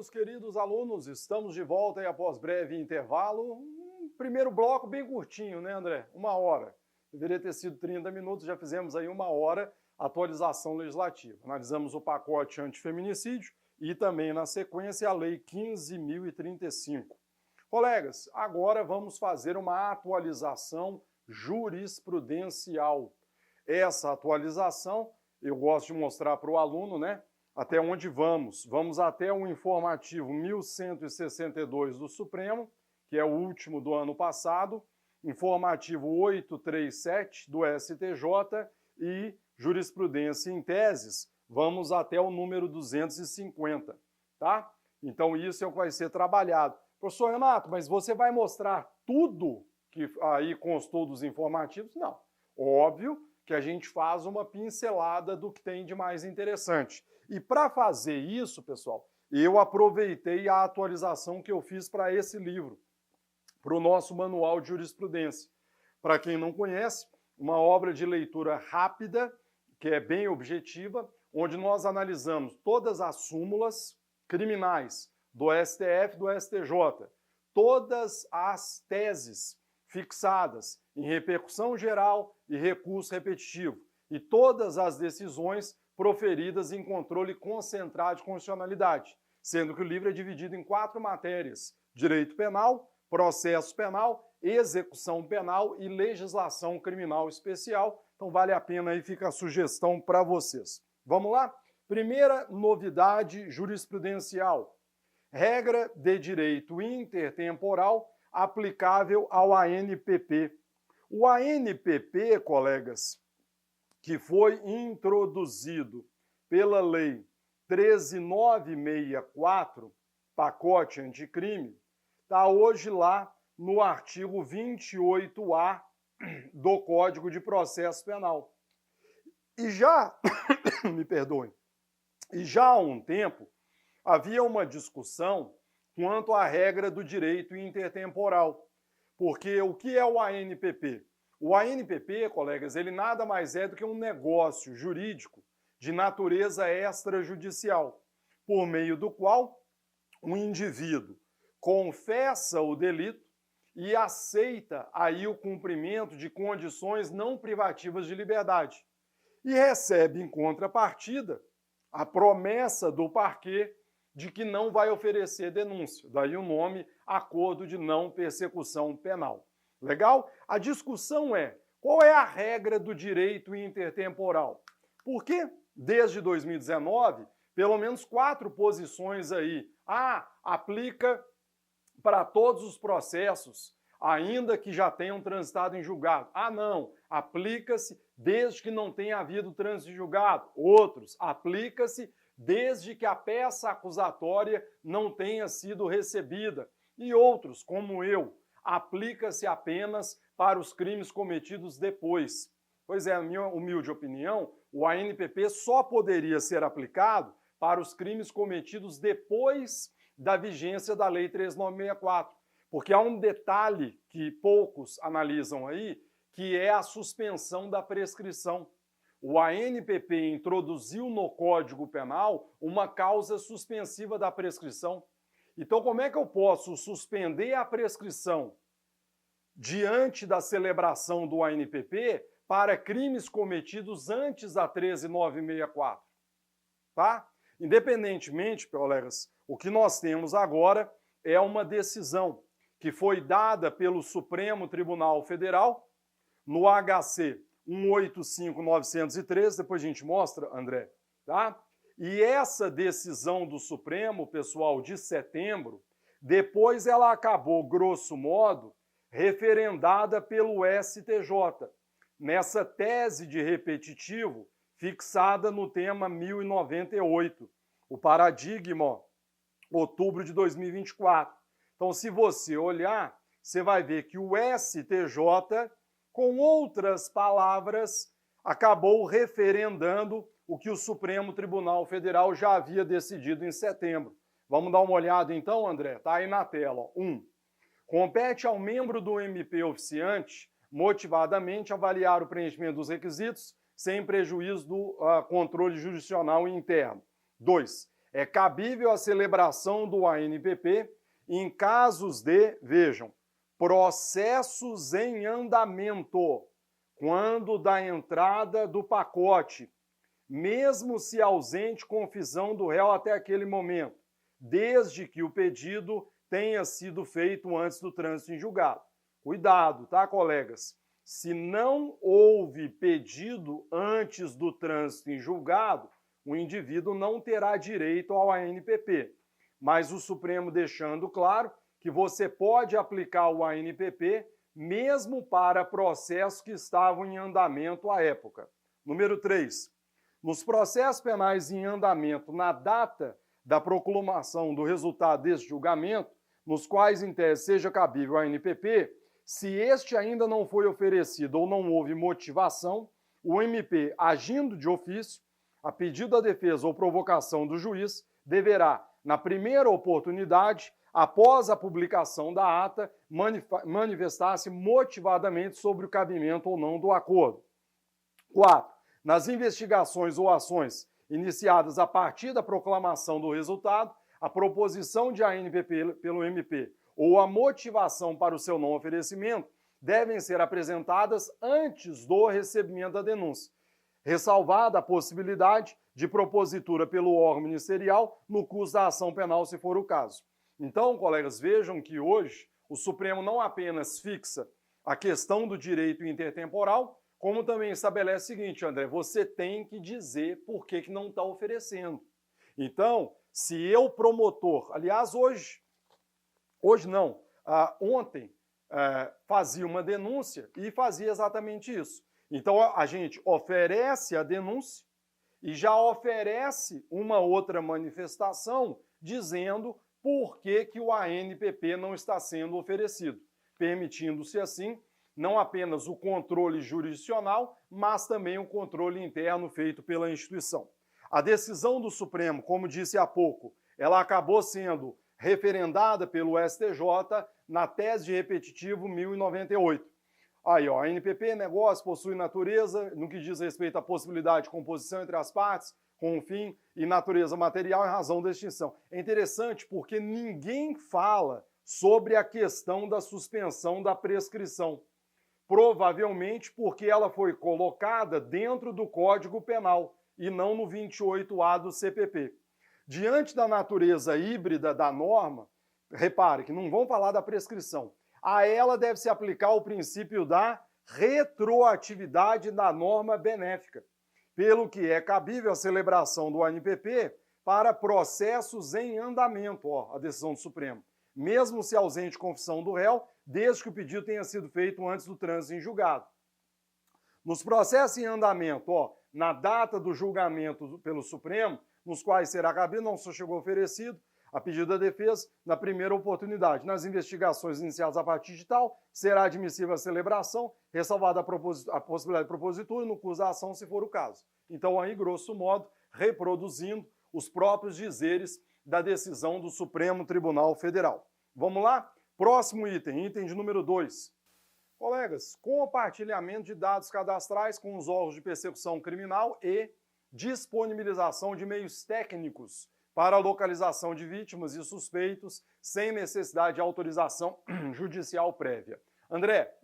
meus queridos alunos, estamos de volta e após breve intervalo. Primeiro bloco bem curtinho, né, André? 1 hora. Deveria ter sido 30 minutos, já fizemos aí 1 hora atualização legislativa. Analisamos o pacote antifeminicídio e também, na sequência, a Lei 15.035. Colegas, agora vamos fazer uma atualização jurisprudencial. Essa atualização eu gosto de mostrar para o aluno, né? Até onde vamos? Vamos até o informativo 1162 do Supremo, que é o último do ano passado, informativo 837 do STJ e jurisprudência em teses, vamos até o número 250, tá? Então isso é o que vai ser trabalhado. Professor Renato, mas você vai mostrar tudo que aí constou dos informativos? Não. Óbvio que a gente faz uma pincelada do que tem de mais interessante. E para fazer isso, pessoal, eu aproveitei a atualização que eu fiz para esse livro, para o nosso manual de jurisprudência. Para quem não conhece, uma obra de leitura rápida, que é bem objetiva, onde nós analisamos todas as súmulas criminais do STF e do STJ, todas as teses fixadas em repercussão geral e recurso repetitivo, e todas as decisões proferidas em controle concentrado de constitucionalidade, sendo que o livro é dividido em 4 matérias: direito penal, processo penal, execução penal e legislação criminal especial. Então vale a pena aí, fica a sugestão para vocês. Vamos lá? Primeira novidade jurisprudencial: regra de direito intertemporal aplicável ao ANPP. O ANPP, colegas, que foi introduzido pela Lei 13.964, pacote anticrime, está hoje lá no artigo 28A do Código de Processo Penal. E já, me perdoem, e já há um tempo havia uma discussão quanto à regra do direito intertemporal. Porque o que é o ANPP? O ANPP, colegas, ele nada mais é do que um negócio jurídico de natureza extrajudicial, por meio do qual um indivíduo confessa o delito e aceita aí o cumprimento de condições não privativas de liberdade e recebe em contrapartida a promessa do parquê de que não vai oferecer denúncia. Daí o nome Acordo de Não Persecução Penal. Legal? A discussão é: qual é a regra do direito intertemporal? Porque desde 2019, pelo menos 4 posições aí. Aplica para todos os processos, ainda que já tenham transitado em julgado. Não, aplica-se desde que não tenha havido trânsito em julgado. Outros, aplica-se desde que a peça acusatória não tenha sido recebida. E outros, como eu, aplica-se apenas para os crimes cometidos depois. Pois é, na minha humilde opinião, o ANPP só poderia ser aplicado para os crimes cometidos depois da vigência da Lei 13.964. Porque há um detalhe que poucos analisam aí, que é a suspensão da prescrição. O ANPP introduziu no Código Penal uma causa suspensiva da prescrição. Então, como é que eu posso suspender a prescrição diante da celebração do ANPP para crimes cometidos antes da 13.964? Tá? Independentemente, colegas, o que nós temos agora é uma decisão que foi dada pelo Supremo Tribunal Federal no HC 185.913, depois a gente mostra, André, tá? E essa decisão do Supremo, pessoal, de setembro, depois ela acabou, grosso modo, referendada pelo STJ, nessa tese de repetitivo fixada no tema 1098, o paradigma, outubro de 2024. Então, se você olhar, você vai ver que o STJ, com outras palavras, acabou referendando o que o Supremo Tribunal Federal já havia decidido em setembro. Vamos dar uma olhada então, André? Está aí na tela. 1. Compete ao membro do MP oficiante, motivadamente, avaliar o preenchimento dos requisitos sem prejuízo do controle jurisdicional interno. 2. É cabível a celebração do ANPP em casos de, vejam, processos em andamento, quando da entrada do pacote, mesmo se ausente confissão do réu até aquele momento, desde que o pedido tenha sido feito antes do trânsito em julgado. Cuidado, tá, colegas? Se não houve pedido antes do trânsito em julgado, o indivíduo não terá direito ao ANPP. Mas o Supremo deixando claro que você pode aplicar o ANPP mesmo para processos que estavam em andamento à época. Número 3. Nos processos penais em andamento na data da proclamação do resultado deste julgamento, nos quais, em tese, seja cabível o ANPP, se este ainda não foi oferecido ou não houve motivação, o MP, agindo de ofício, a pedido da defesa ou provocação do juiz, deverá, na primeira oportunidade, após a publicação da ata, manifestar-se motivadamente sobre o cabimento ou não do acordo. 4. Nas investigações ou ações iniciadas a partir da proclamação do resultado, a proposição de ANPP pelo MP ou a motivação para o seu não oferecimento devem ser apresentadas antes do recebimento da denúncia, ressalvada a possibilidade de propositura pelo órgão ministerial no curso da ação penal, se for o caso. Então, colegas, vejam que hoje o Supremo não apenas fixa a questão do direito intertemporal, como também estabelece o seguinte, André, você tem que dizer por que não está oferecendo. Então, se eu, promotor, aliás, ontem fazia uma denúncia e fazia exatamente isso. Então, a gente oferece a denúncia e já oferece uma outra manifestação dizendo por que o ANPP não está sendo oferecido, permitindo-se assim não apenas o controle jurisdicional, mas também o controle interno feito pela instituição. A decisão do Supremo, como disse há pouco, ela acabou sendo referendada pelo STJ na tese de repetitivo 1098. Aí, ó, a ANPP, negócio, possui natureza, no que diz respeito à possibilidade de composição entre as partes, com um fim e natureza material em razão da extinção. É interessante porque ninguém fala sobre a questão da suspensão da prescrição. Provavelmente porque ela foi colocada dentro do Código Penal e não no 28A do CPP. Diante da natureza híbrida da norma, repare que não vão falar da prescrição. A ela deve se aplicar o princípio da retroatividade da norma benéfica, pelo que é cabível a celebração do ANPP para processos em andamento, ó, a decisão do Supremo, mesmo se ausente confissão do réu, desde que o pedido tenha sido feito antes do trânsito em julgado. Nos processos em andamento, ó, na data do julgamento pelo Supremo, nos quais será cabível, não só chegou oferecido, a pedido da defesa, na primeira oportunidade. Nas investigações iniciadas a partir de tal, será admissível a celebração, ressalvada a possibilidade de propositura no curso da ação, se for o caso. Então, aí, grosso modo, reproduzindo os próprios dizeres da decisão do Supremo Tribunal Federal. Vamos lá? Próximo item, item de número 2. Colegas, compartilhamento de dados cadastrais com os órgãos de persecução criminal e disponibilização de meios técnicos para a localização de vítimas e suspeitos sem necessidade de autorização judicial prévia. André,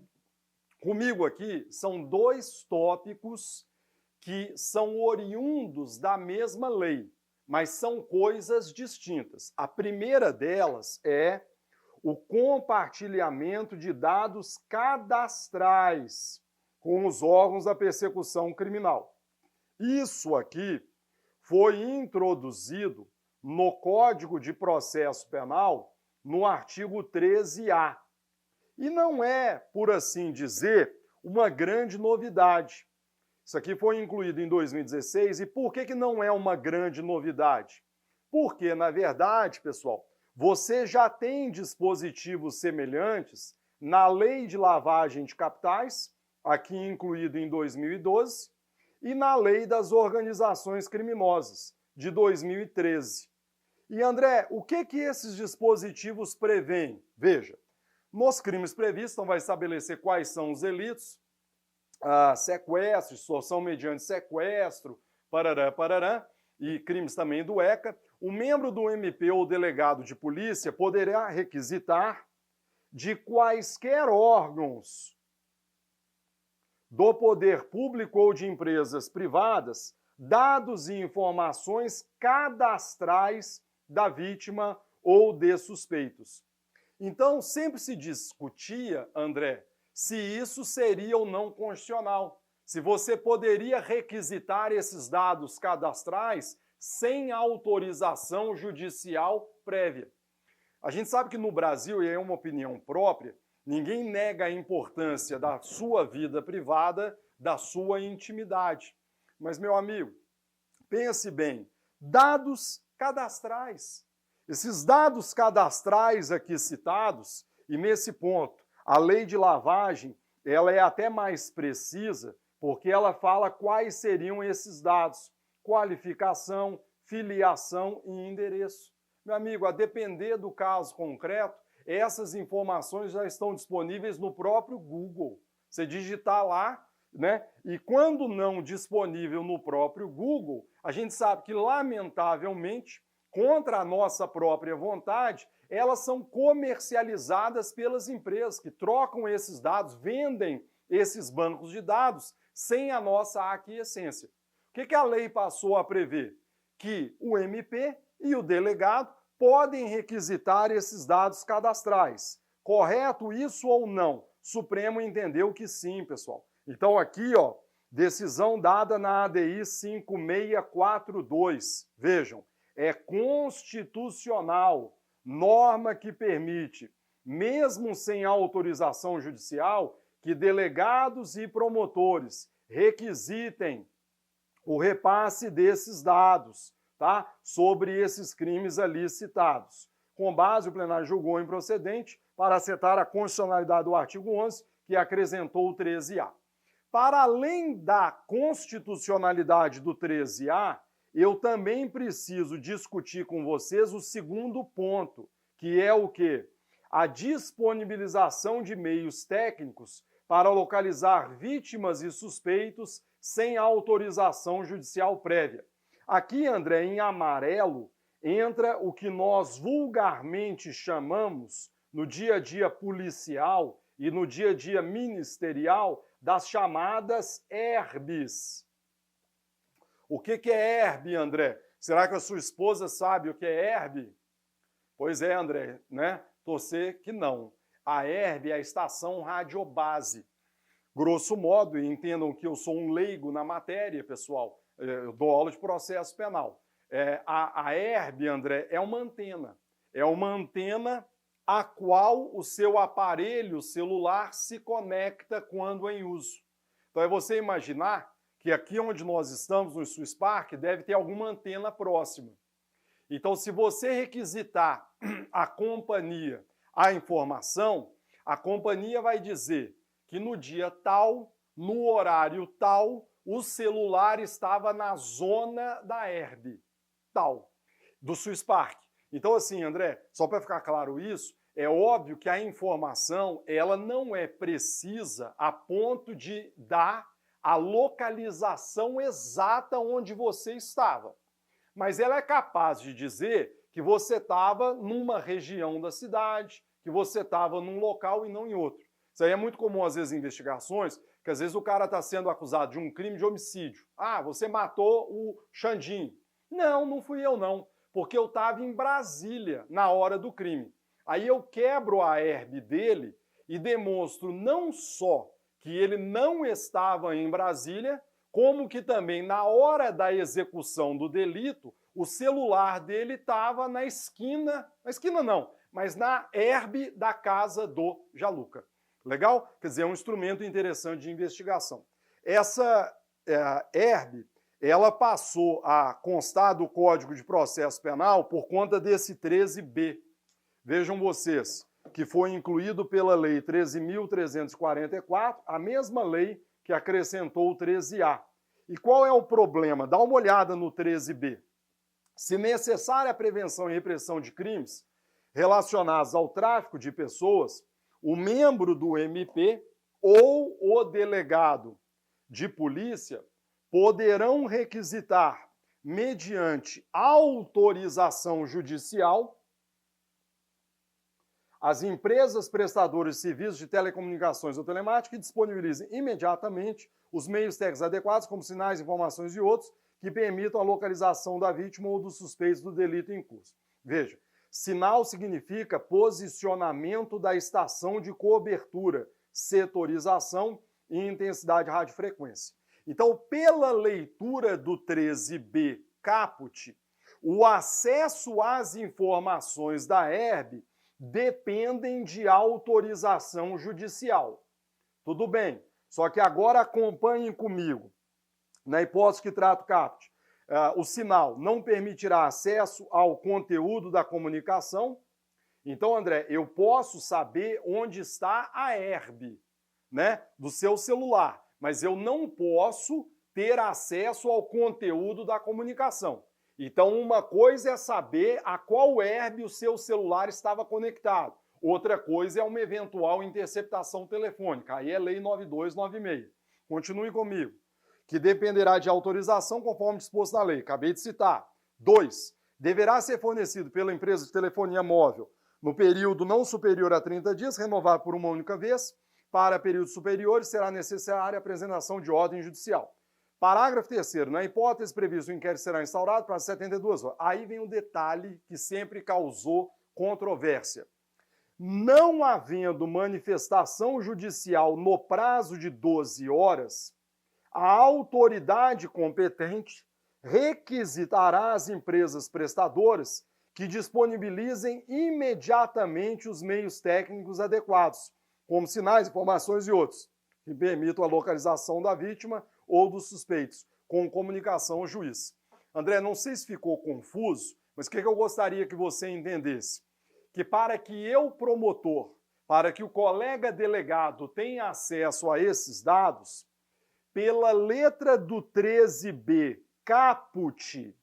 comigo aqui são dois tópicos que são oriundos da mesma lei, mas são coisas distintas. A primeira delas é o compartilhamento de dados cadastrais com os órgãos da persecução criminal. Isso aqui foi introduzido no Código de Processo Penal, no artigo 13A. E não é, por assim dizer, uma grande novidade. Isso aqui foi incluído em 2016, e por que não é uma grande novidade? Porque, na verdade, pessoal, você já tem dispositivos semelhantes na Lei de Lavagem de Capitais, aqui incluído em 2012, e na Lei das Organizações Criminosas, de 2013. E, André, o que esses dispositivos prevêem? Veja, nos crimes previstos, então vai estabelecer quais são os delitos, sequestro, extorsão mediante sequestro, parará, e crimes também do ECA. o membro do MP ou delegado de polícia poderá requisitar de quaisquer órgãos do poder público ou de empresas privadas dados e informações cadastrais da vítima ou de suspeitos. Então, sempre se discutia, André, se isso seria ou não constitucional, se você poderia requisitar esses dados cadastrais sem autorização judicial prévia. A gente sabe que no Brasil, e é uma opinião própria, ninguém nega a importância da sua vida privada, da sua intimidade. Mas, meu amigo, pense bem, dados cadastrais. Esses dados cadastrais aqui citados, e nesse ponto, a lei de lavagem, ela é até mais precisa, porque ela fala quais seriam esses dados: qualificação, filiação e endereço. Meu amigo, a depender do caso concreto, essas informações já estão disponíveis no próprio Google. Você digitar lá, né? E quando não disponível no próprio Google, a gente sabe que, lamentavelmente, contra a nossa própria vontade, elas são comercializadas pelas empresas que trocam esses dados, vendem esses bancos de dados sem a nossa aquiescência. O que a lei passou a prever? Que o MP e o delegado podem requisitar esses dados cadastrais. Correto isso ou não? O Supremo entendeu que sim, pessoal. Então aqui, ó, decisão dada na ADI 5642. Vejam, é constitucional, norma que permite, mesmo sem autorização judicial, que delegados e promotores requisitem o repasse desses dados, tá? Sobre esses crimes ali citados. Com base, o plenário julgou improcedente para acertar a constitucionalidade do artigo 11, que acrescentou o 13A. Para além da constitucionalidade do 13A, eu também preciso discutir com vocês o segundo ponto, que é o quê? A disponibilização de meios técnicos para localizar vítimas e suspeitos sem autorização judicial prévia. Aqui, André, em amarelo, entra o que nós vulgarmente chamamos, no dia a dia policial e no dia a dia ministerial, das chamadas herbes. O que é herbe, André? Será que a sua esposa sabe o que é herbe? Pois é, André, né? Torcer que não. A herbe é a estação radiobase. Grosso modo, e entendam que eu sou um leigo na matéria, pessoal, eu dou aula de processo penal. A herbe, André, é uma antena. É uma antena a qual o seu aparelho celular se conecta quando em uso. Então é você imaginar que aqui onde nós estamos, no Swiss Park, deve ter alguma antena próxima. Então, se você requisitar a companhia a informação, a companhia vai dizer que no dia tal, no horário tal, o celular estava na zona da herbe, tal, do Swiss Park. Então, assim, André, só para ficar claro isso, é óbvio que a informação ela não é precisa a ponto de dar a localização exata onde você estava. Mas ela é capaz de dizer que você estava numa região da cidade, que você estava num local e não em outro. Isso aí é muito comum, às vezes, em investigações, que às vezes o cara está sendo acusado de um crime de homicídio. Ah, você matou o Xandinho. Não, não fui eu não, porque eu estava em Brasília na hora do crime. Aí eu quebro a herbe dele e demonstro não só que ele não estava em Brasília, como que também na hora da execução do delito, o celular dele estava na esquina não, mas na herbe da casa do Jaluca. Legal? Quer dizer, é um instrumento interessante de investigação. Essa herbe, ela passou a constar do Código de Processo Penal por conta desse 13B. Vejam vocês, que foi incluído pela Lei 13.344, a mesma lei que acrescentou o 13A. E qual é o problema? Dá uma olhada no 13B. Se necessária a prevenção e repressão de crimes relacionados ao tráfico de pessoas, o membro do MP ou o delegado de polícia poderão requisitar mediante autorização judicial, as empresas prestadoras de serviços de telecomunicações ou telemática que disponibilizem imediatamente os meios técnicos adequados, como sinais, informações e outros, que permitam a localização da vítima ou dos suspeitos do delito em curso. Veja, sinal significa posicionamento da estação de cobertura, setorização e intensidade de radiofrequência. Então, pela leitura do 13b caput, o acesso às informações da ERB dependem de autorização judicial. Tudo bem, só que agora acompanhem comigo. Na hipótese que trata o caput, o sinal não permitirá acesso ao conteúdo da comunicação. Então, André, eu posso saber onde está a ERB, né, do seu celular, mas eu não posso ter acesso ao conteúdo da comunicação. Então, uma coisa é saber a qual ERB o seu celular estava conectado. Outra coisa é uma eventual interceptação telefônica. Aí é Lei 9296. Continue comigo. Que dependerá de autorização conforme disposto na lei. Acabei de citar. 2. Deverá ser fornecido pela empresa de telefonia móvel no período não superior a 30 dias, renovado por uma única vez. Para períodos superiores, será necessária a apresentação de ordem judicial. Parágrafo 3º. Na hipótese prevista, o inquérito será instaurado para 72 horas. Aí vem um detalhe que sempre causou controvérsia. Não havendo manifestação judicial no prazo de 12 horas, a autoridade competente requisitará às empresas prestadoras que disponibilizem imediatamente os meios técnicos adequados, como sinais, informações e outros, que permitam a localização da vítima ou dos suspeitos, com comunicação ao juiz. André, não sei se ficou confuso, mas o que eu gostaria que você entendesse? Que para que eu, promotor, para que o colega delegado tenha acesso a esses dados, pela letra do 13b, caput,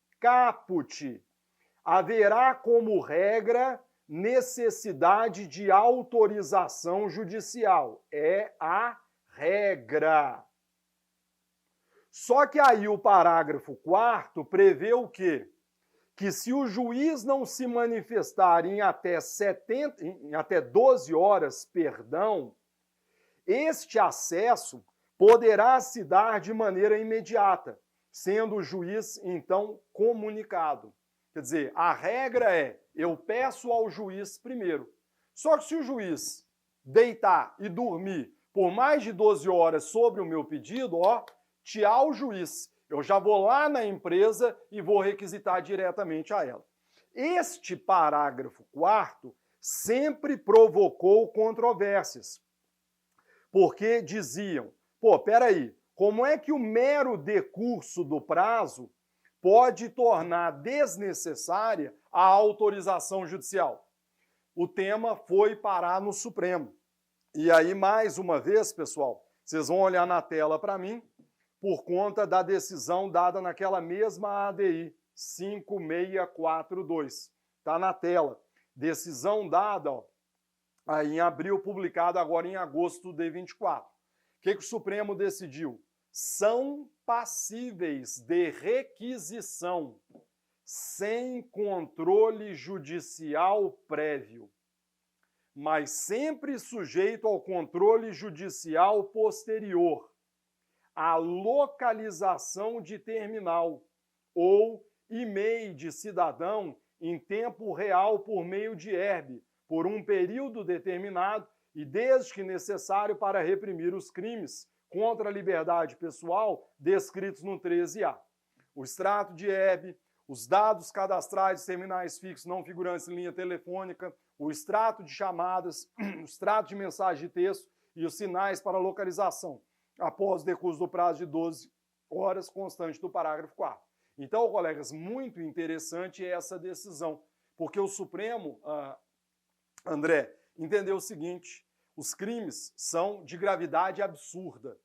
haverá como regra necessidade de autorização judicial. É a regra. Só que aí o parágrafo 4º prevê o quê? Que se o juiz não se manifestar em até 12 horas, este acesso poderá se dar de maneira imediata, sendo o juiz, então, comunicado. Quer dizer, a regra é, eu peço ao juiz primeiro. Só que se o juiz deitar e dormir por mais de 12 horas sobre o meu pedido, tchau juiz. Eu já vou lá na empresa e vou requisitar diretamente a ela. Este parágrafo 4º sempre provocou controvérsias, porque diziam, peraí, como é que o mero decurso do prazo pode tornar desnecessária a autorização judicial? O tema foi parar no Supremo. E aí, mais uma vez, pessoal, vocês vão olhar na tela para mim, por conta da decisão dada naquela mesma ADI 5642. Está na tela. Decisão dada aí em abril, publicada agora em agosto de 24. O que o Supremo decidiu? São passíveis de requisição sem controle judicial prévio, mas sempre sujeito ao controle judicial posterior, a localização de terminal ou e-mail de cidadão em tempo real por meio de ERB, por um período determinado e desde que necessário para reprimir os crimes contra a liberdade pessoal descritos no 13A. O extrato de ERB, os dados cadastrais de terminais fixos não figurantes em linha telefônica, o extrato de chamadas, o extrato de mensagem de texto e os sinais para localização, após o decurso do prazo de 12 horas constante do parágrafo 4º. Então, colegas, muito interessante essa decisão, porque o Supremo, André, entendeu o seguinte, os crimes são de gravidade absurda.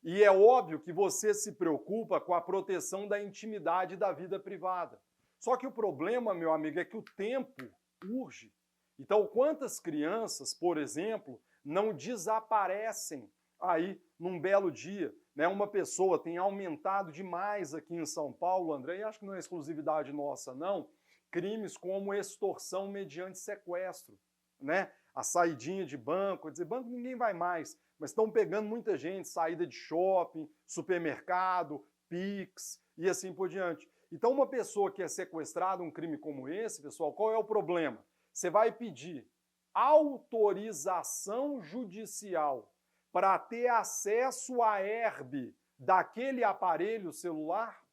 E é óbvio que você se preocupa com a proteção da intimidade da vida privada. Só que o problema, meu amigo, é que o tempo urge. Então, quantas crianças, por exemplo, não desaparecem aí num belo dia, né, uma pessoa tem aumentado demais aqui em São Paulo, André, e acho que não é exclusividade nossa, não, crimes como extorsão mediante sequestro, né? A saidinha de banco, quer dizer, banco ninguém vai mais, mas estão pegando muita gente, saída de shopping, supermercado, Pix e assim por diante. Então, uma pessoa que é sequestrada, um crime como esse, pessoal, qual é o problema? Você vai pedir autorização judicial para ter acesso à herb daquele aparelho celular?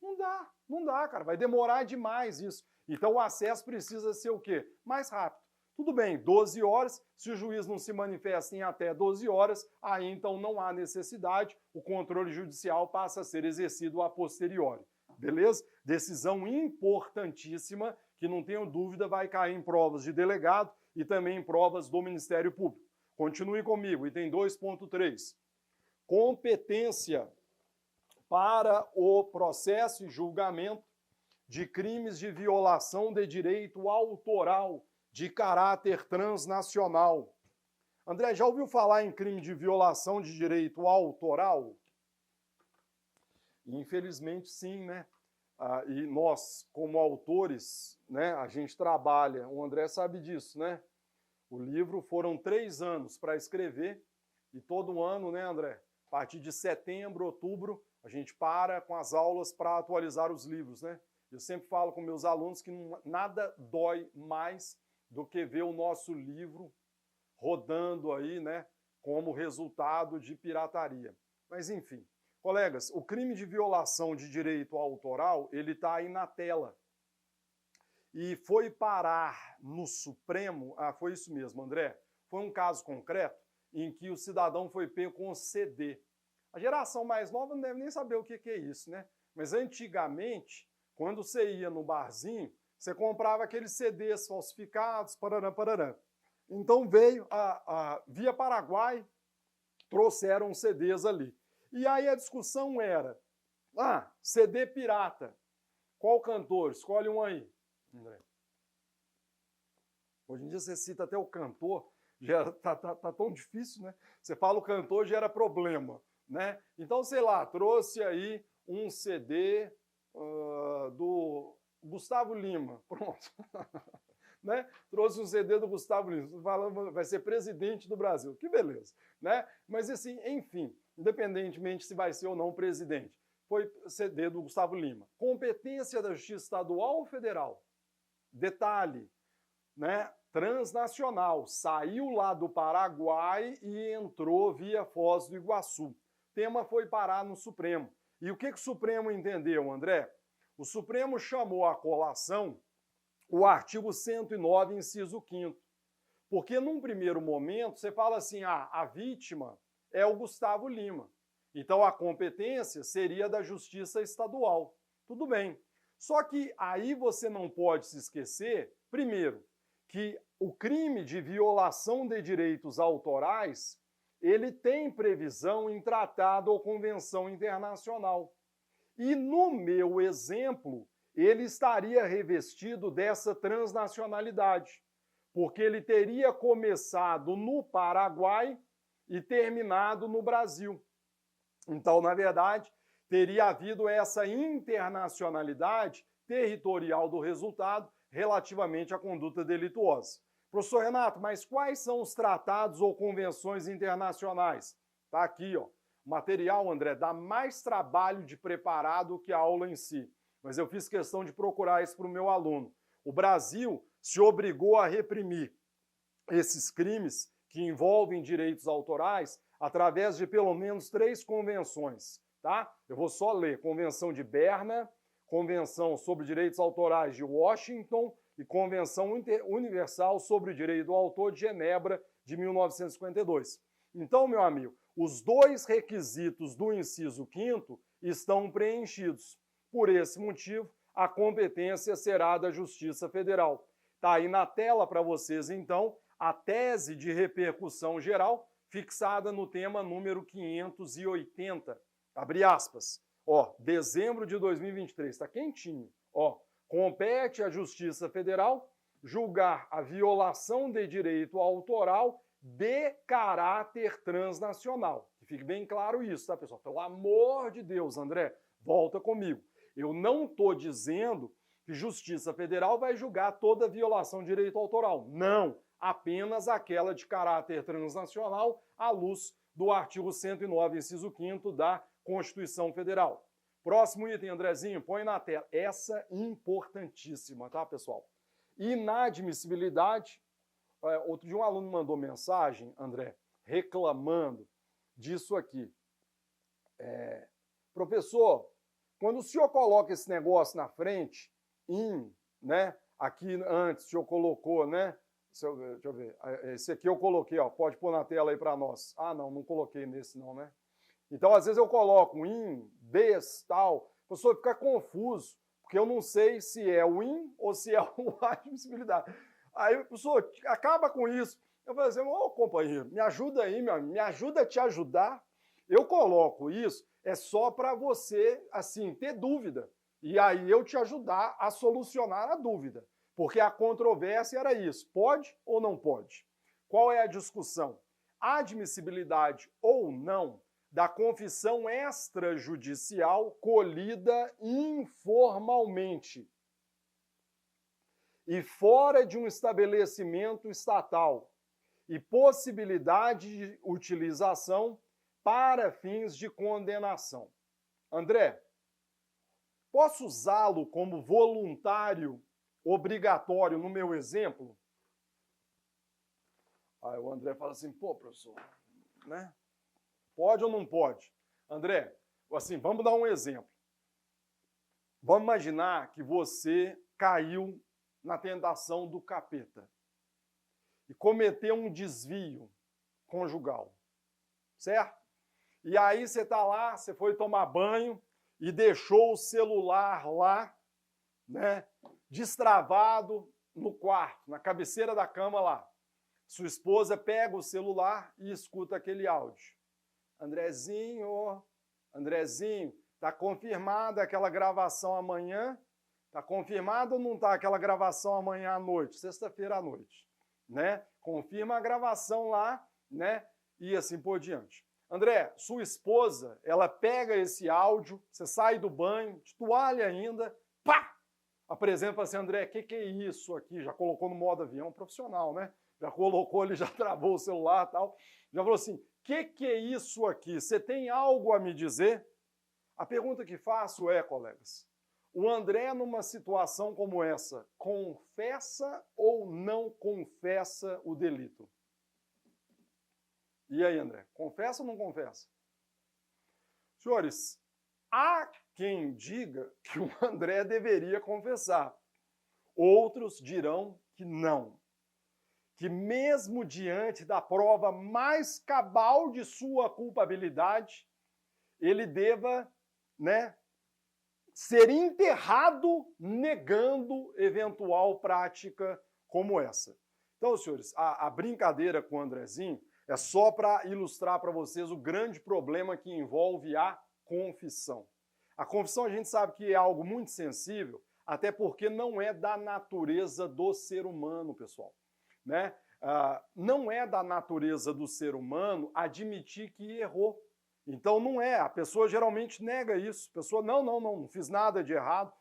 Não dá, cara. Vai demorar demais isso. Então o acesso precisa ser o quê? Mais rápido. Tudo bem, 12 horas, se o juiz não se manifesta em até 12 horas, aí então não há necessidade, o controle judicial passa a ser exercido a posteriori. Beleza? Decisão importantíssima, que não tenho dúvida vai cair em provas de delegado e também em provas do Ministério Público. Continue comigo, item 2.3. Competência para o processo e julgamento de crimes de violação de direito autoral de caráter transnacional. André, já ouviu falar em crime de violação de direito autoral? Infelizmente, sim, né? E nós, como autores, né, a gente trabalha, o André sabe disso, né? O livro foram 3 anos para escrever e todo ano, né, André? A partir de setembro, outubro, a gente para com as aulas para atualizar os livros, né? Eu sempre falo com meus alunos que nada dói mais do que ver o nosso livro rodando aí, né, como resultado de pirataria. Mas enfim, colegas, o crime de violação de direito autoral, ele está aí na tela. E foi parar no Supremo, foi isso mesmo, André, foi um caso concreto em que o cidadão foi pego com CD. A geração mais nova não deve nem saber o que é isso, né? Mas antigamente, quando você ia no barzinho, você comprava aqueles CDs falsificados, parará, parará. Então veio, via Paraguai, trouxeram CDs ali. E aí a discussão era, CD pirata, qual cantor? Escolhe um aí, André. Hoje em dia você cita até o cantor, já tá tão difícil, né? Você fala o cantor, gera problema, né? Então, sei lá, trouxe aí um CD do Gustavo Lima, pronto. Né? Trouxe um CD do Gustavo Lima, falando, vai ser presidente do Brasil, que beleza, né? Mas assim, enfim, independentemente se vai ser ou não presidente, foi CD do Gustavo Lima. Competência da Justiça Estadual ou Federal? Detalhe, né? Transnacional, saiu lá do Paraguai e entrou via Foz do Iguaçu. O tema foi parar no Supremo. E o que o Supremo entendeu, André? O Supremo chamou à colação o artigo 109, inciso 5º. Porque num primeiro momento você fala assim, a vítima é o Gustavo Lima. Então a competência seria da Justiça Estadual. Tudo bem. Só que aí você não pode se esquecer, primeiro, que o crime de violação de direitos autorais, ele tem previsão em tratado ou convenção internacional. E no meu exemplo, ele estaria revestido dessa transnacionalidade, porque ele teria começado no Paraguai e terminado no Brasil. Então, na verdade, teria havido essa internacionalidade territorial do resultado relativamente à conduta delituosa. Professor Renato, mas quais são os tratados ou convenções internacionais? Está aqui, ó. O material, André, dá mais trabalho de preparar do que a aula em si. Mas eu fiz questão de procurar isso para o meu aluno. O Brasil se obrigou a reprimir esses crimes que envolvem direitos autorais através de pelo menos 3 convenções, tá? Eu vou só ler. Convenção de Berna, Convenção sobre Direitos Autorais de Washington e Convenção Universal sobre o Direito do Autor de Genebra, de 1952. Então, meu amigo, os 2 requisitos do inciso 5º estão preenchidos. Por esse motivo, a competência será da Justiça Federal. Está aí na tela para vocês, então, a tese de repercussão geral fixada no tema número 580. Abre aspas. Ó, dezembro de 2023, está quentinho. Ó, compete à Justiça Federal julgar a violação de direito autoral de caráter transnacional, que fique bem claro isso, tá, pessoal? Pelo amor de Deus, André, volta comigo. Eu não estou dizendo que Justiça Federal vai julgar toda violação de direito autoral. Não, apenas aquela de caráter transnacional à luz do artigo 109, inciso 5º da Constituição Federal. Próximo item, Andrezinho, põe na tela. Essa importantíssima, tá, pessoal? Inadmissibilidade. Outro dia um aluno mandou mensagem, André, reclamando disso aqui. Professor, quando o senhor coloca esse negócio na frente, né? Aqui antes o senhor colocou, né? Deixa eu ver. Esse aqui eu coloquei, ó. Pode pôr na tela aí para nós. Ah, não coloquei nesse não, né? Então, às vezes eu coloco des, tal. O professor fica confuso, porque eu não sei se é o ou se é o admissibilidade. Aí o professor acaba com isso. Eu falei assim, ô companheiro, me ajuda aí, meu amigo, me ajuda a te ajudar. Eu coloco isso, é só para você, assim, ter dúvida. E aí eu te ajudar a solucionar a dúvida. Porque a controvérsia era isso, pode ou não pode? Qual é a discussão? Admissibilidade ou não da confissão extrajudicial colhida informalmente e fora de um estabelecimento estatal e possibilidade de utilização para fins de condenação. André, posso usá-lo como voluntário obrigatório no meu exemplo? Aí o André fala assim, pô, professor, né? Pode ou não pode? André, assim, vamos dar um exemplo. Vamos imaginar que você caiu na tentação do capeta e cometeu um desvio conjugal, certo? E aí você está lá, você foi tomar banho e deixou o celular lá, né, destravado no quarto, na cabeceira da cama lá. Sua esposa pega o celular e escuta aquele áudio. Andrezinho, tá confirmada aquela gravação amanhã? Tá confirmado ou não tá aquela gravação amanhã à noite? Sexta-feira à noite, né? Confirma a gravação lá, né? E assim por diante. André, sua esposa, ela pega esse áudio, você sai do banho, de toalha ainda, pá! Apresenta para você, André, o que é isso aqui? Já colocou no modo avião profissional, né? Já colocou, ele já travou o celular e tal. Já falou assim, o que é isso aqui? Você tem algo a me dizer? A pergunta que faço é, colegas, o André, numa situação como essa, confessa ou não confessa o delito? E aí, André, confessa ou não confessa? Senhores, há quem diga que o André deveria confessar. Outros dirão que não. Que mesmo diante da prova mais cabal de sua culpabilidade, ele deva, né, ser enterrado negando eventual prática como essa. Então, senhores, a brincadeira com o Andrezinho é só para ilustrar para vocês o grande problema que envolve a confissão. A confissão a gente sabe que é algo muito sensível, até porque não é da natureza do ser humano, pessoal. Né? Não é da natureza do ser humano admitir que errou. Então não é, a pessoa geralmente nega isso. A pessoa, não fiz nada de errado.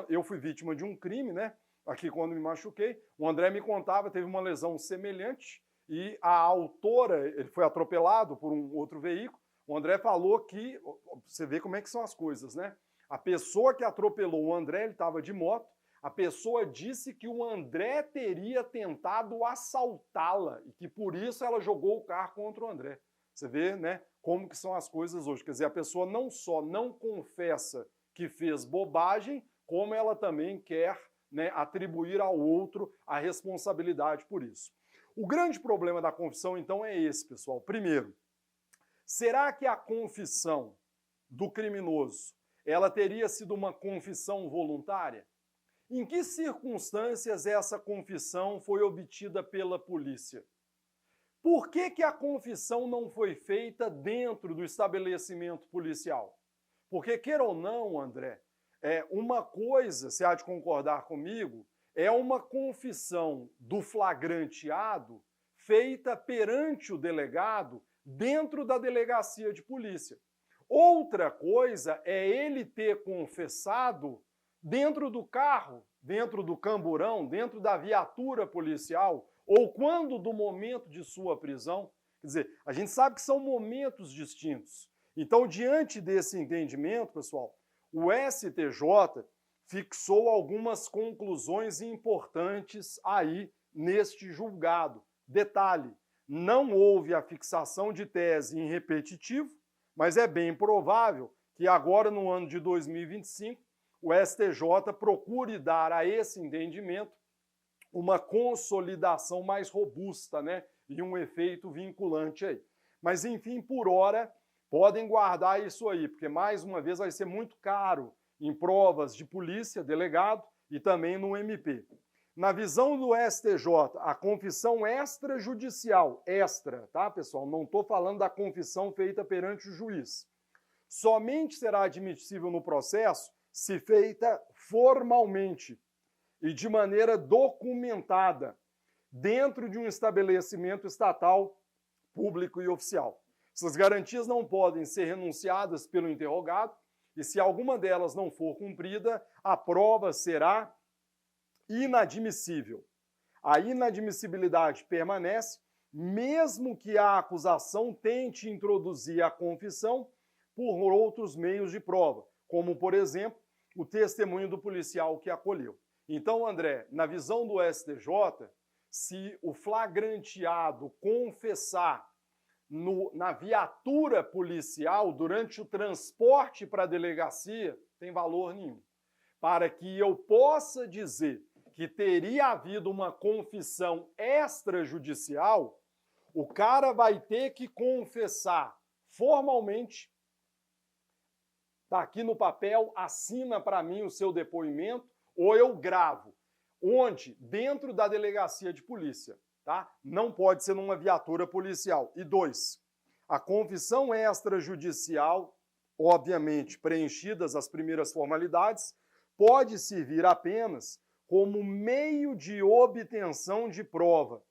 Eu fui vítima de um crime, né? Aqui quando me machuquei, o André me contava, teve uma lesão semelhante e a autora, ele foi atropelado por um outro veículo. O André falou que, você vê como é que são as coisas, né? A pessoa que atropelou o André, ele estava de moto, a pessoa disse que o André teria tentado assaltá-la e que por isso ela jogou o carro contra o André. Você vê, né, como que são as coisas hoje. Quer dizer, a pessoa não só não confessa que fez bobagem, como ela também quer, né, atribuir ao outro a responsabilidade por isso. O grande problema da confissão, então, é esse, pessoal. Primeiro, será que a confissão do criminoso, ela teria sido uma confissão voluntária? Em que circunstâncias essa confissão foi obtida pela polícia? Por que a confissão não foi feita dentro do estabelecimento policial? Porque, queira ou não, André, uma coisa, você há de concordar comigo, é uma confissão do flagranteado feita perante o delegado dentro da delegacia de polícia. Outra coisa é ele ter confessado dentro do carro, dentro do camburão, dentro da viatura policial, ou quando do momento de sua prisão. Quer dizer, a gente sabe que são momentos distintos. Então, diante desse entendimento, pessoal, o STJ fixou algumas conclusões importantes aí neste julgado. Detalhe, não houve a fixação de tese em repetitivo, mas é bem provável que agora, no ano de 2025, o STJ procure dar a esse entendimento uma consolidação mais robusta, né? E um efeito vinculante aí. Mas, enfim, por hora, podem guardar isso aí, porque, mais uma vez, vai ser muito caro em provas de polícia, delegado, e também no MP. Na visão do STJ, a confissão extrajudicial, tá, pessoal? Não estou falando da confissão feita perante o juiz. Somente será admissível no processo se feita formalmente e de maneira documentada dentro de um estabelecimento estatal, público e oficial. Essas garantias não podem ser renunciadas pelo interrogado e, se alguma delas não for cumprida, a prova será inadmissível. A inadmissibilidade permanece, mesmo que a acusação tente introduzir a confissão por outros meios de prova, como, por exemplo, o testemunho do policial que acolheu. Então, André, na visão do STJ, se o flagranteado confessar na viatura policial durante o transporte para a delegacia, tem valor nenhum. Para que eu possa dizer que teria havido uma confissão extrajudicial, o cara vai ter que confessar formalmente, está aqui no papel, assina para mim o seu depoimento, ou eu gravo. Onde? Dentro da delegacia de polícia, tá? Não pode ser numa viatura policial. E 2, a confissão extrajudicial, obviamente preenchidas as primeiras formalidades, pode servir apenas como meio de obtenção de prova,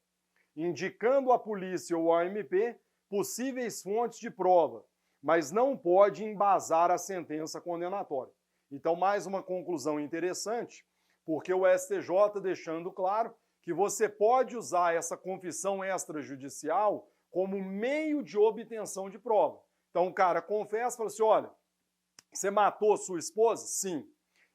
indicando à polícia ou ao MP possíveis fontes de prova, mas não pode embasar a sentença condenatória. Então, mais uma conclusão interessante, porque o STJ deixando claro que você pode usar essa confissão extrajudicial como meio de obtenção de prova. Então, o cara confessa e fala assim, olha, você matou sua esposa? Sim.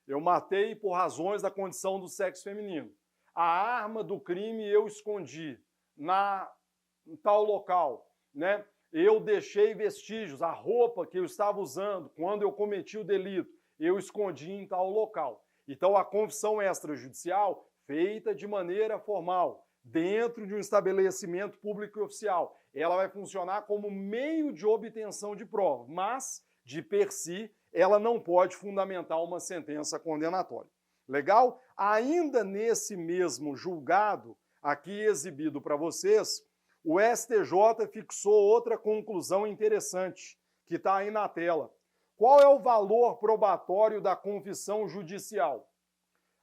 Eu matei por razões da condição do sexo feminino. A arma do crime eu escondi em tal local, né? Eu deixei vestígios, a roupa que eu estava usando quando eu cometi o delito, eu escondi em tal local. Então, a confissão extrajudicial, feita de maneira formal, dentro de um estabelecimento público e oficial, ela vai funcionar como meio de obtenção de prova, mas, de per si, ela não pode fundamentar uma sentença condenatória. Legal? Ainda nesse mesmo julgado, aqui exibido para vocês, o STJ fixou outra conclusão interessante, que está aí na tela. Qual é o valor probatório da confissão judicial?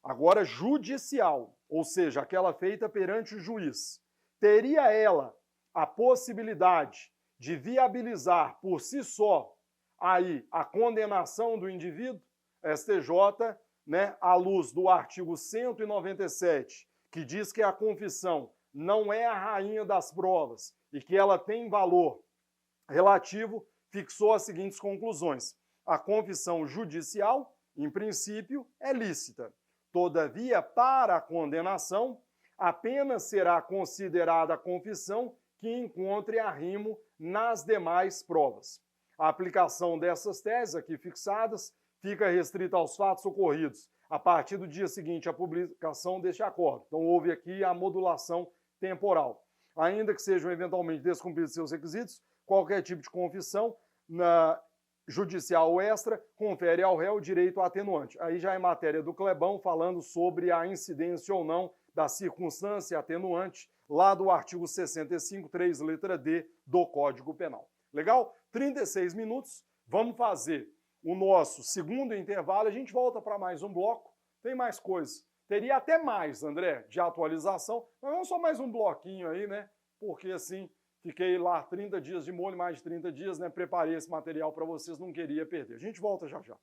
Agora, judicial, ou seja, aquela feita perante o juiz. Teria ela a possibilidade de viabilizar por si só aí a condenação do indivíduo? STJ, né, à luz do artigo 197, que diz que a confissão não é a rainha das provas e que ela tem valor relativo, fixou as seguintes conclusões. A confissão judicial, em princípio, é lícita. Todavia, para a condenação, apenas será considerada a confissão que encontre arrimo nas demais provas. A aplicação dessas teses aqui fixadas fica restrita aos fatos ocorridos a partir do dia seguinte à publicação deste acordo. Então, houve aqui a modulação temporal. Ainda que sejam eventualmente descumpridos seus requisitos, qualquer tipo de confissão judicial ou extra confere ao réu direito a atenuante. Aí já é matéria do Clebão falando sobre a incidência ou não da circunstância atenuante lá do artigo 65, 3, letra D do Código Penal. Legal? 36 minutos, vamos fazer o nosso segundo intervalo, a gente volta para mais um bloco, tem mais coisas. Teria até mais, André, de atualização, mas não só mais um bloquinho aí, né? Porque assim Fiquei lá 30 dias de molho, mais de 30 dias, né? Preparei esse material para vocês, não queria perder. A gente volta já já.